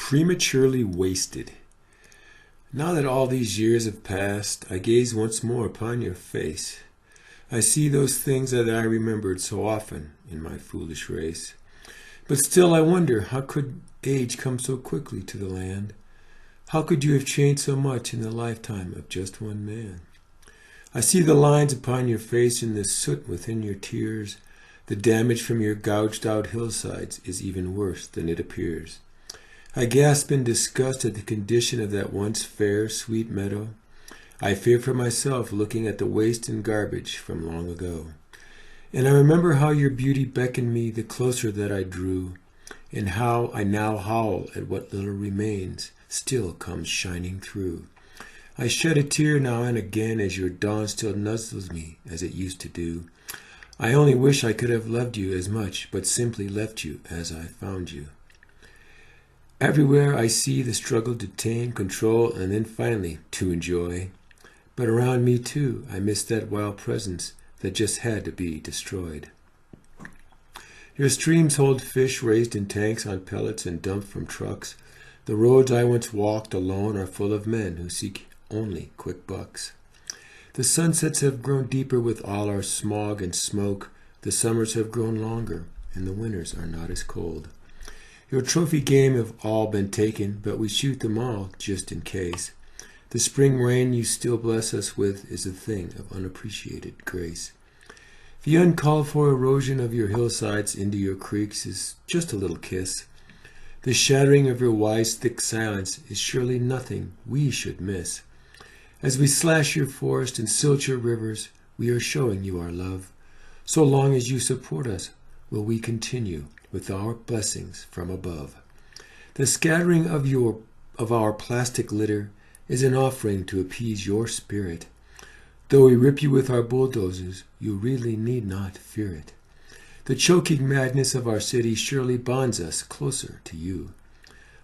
Prematurely wasted. Now that all these years have passed, I gaze once more upon your face. I see those things that I remembered so often in my foolish race. But still I wonder, how could age come so quickly to the land? How could you have changed so much in the lifetime of just one man? I see the lines upon your face and the soot within your tears. The damage from your gouged out hillsides is even worse than it appears. I gasp in disgust at the condition of that once fair, sweet meadow. I fear for myself looking at the waste and garbage from long ago. And I remember how your beauty beckoned me the closer that I drew, and how I now howl at what little remains still comes shining through. I shed a tear now and again as your dawn still nuzzles me as it used to do. I only wish I could have loved you as much, but simply left you as I found you. Everywhere I see the struggle to tame, control, and then finally to enjoy. But around me too, I miss that wild presence that just had to be destroyed. Your streams hold fish raised in tanks on pellets and dumped from trucks. The roads I once walked alone are full of men who seek only quick bucks. The sunsets have grown deeper with all our smog and smoke. The summers have grown longer, and the winters are not as cold. Your trophy game have all been taken, but we shoot them all just in case. The spring rain you still bless us with is a thing of unappreciated grace. The uncalled for erosion of your hillsides into your creeks is just a little kiss. The shattering of your wise thick silence is surely nothing we should miss. As we slash your forest and silt your rivers, we are showing you our love. So long as you support us, will we continue with our blessings from above. The scattering of our plastic litter is an offering to appease your spirit. Though we rip you with our bulldozers, you really need not fear it. The choking madness of our city surely bonds us closer to you.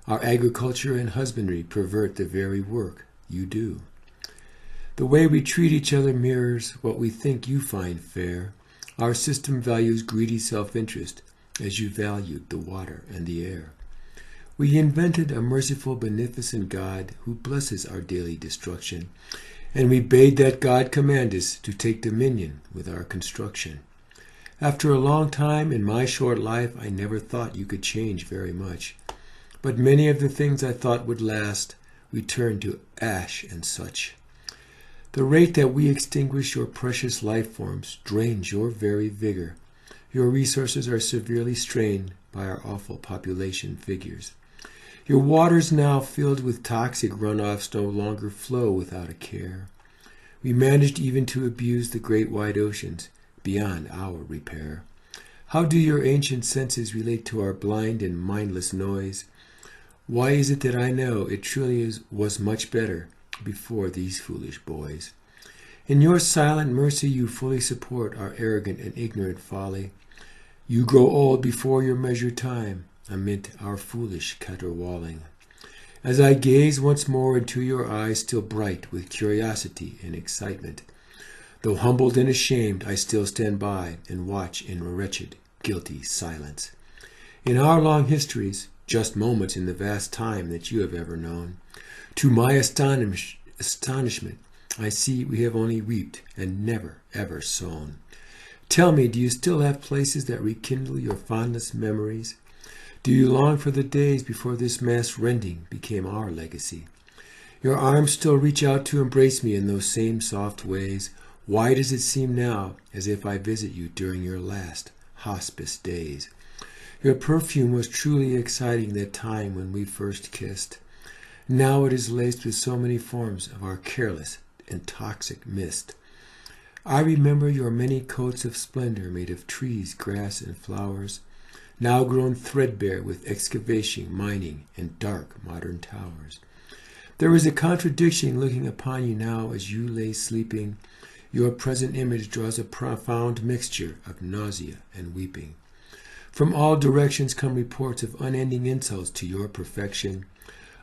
Our agriculture and husbandry pervert the very work you do. The way we treat each other mirrors what we think you find fair. Our system values greedy self-interest as you valued the water and the air. We invented a merciful, beneficent God who blesses our daily destruction, and we bade that God command us to take dominion with our construction. After a long time in my short life, I never thought you could change very much, but many of the things I thought would last returned to ash and such. The rate that we extinguish your precious life forms drains your very vigor. Your resources are severely strained by our awful population figures. Your waters now filled with toxic runoffs no longer flow without a care. We managed even to abuse the great wide oceans beyond our repair. How do your ancient senses relate to our blind and mindless noise? Why is it that I know it truly was much better before these foolish boys? In your silent mercy you fully support our arrogant and ignorant folly. You grow old before your measured time, amid our foolish caterwauling. As I gaze once more into your eyes still bright with curiosity and excitement, though humbled and ashamed, I still stand by and watch in wretched, guilty silence. In our long histories, just moments in the vast time that you have ever known, to my astonishment, I see we have only reaped and never, ever sown. Tell me, do you still have places that rekindle your fondest memories? Do you long for the days before this mass rending became our legacy? Your arms still reach out to embrace me in those same soft ways. Why does it seem now as if I visit you during your last hospice days? Your perfume was truly exciting that time when we first kissed. Now it is laced with so many forms of our careless and toxic mist. I remember your many coats of splendor made of trees, grass, and flowers, now grown threadbare with excavation, mining, and dark modern towers. There is a contradiction looking upon you now as you lay sleeping. Your present image draws a profound mixture of nausea and weeping. From all directions come reports of unending insults to your perfection.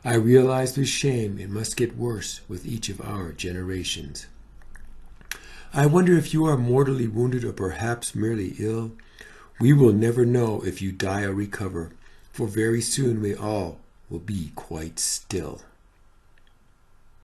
I realize with shame it must get worse with each of our generations. I wonder if you are mortally wounded or perhaps merely ill. We will never know if you die or recover, for very soon we all will be quite still.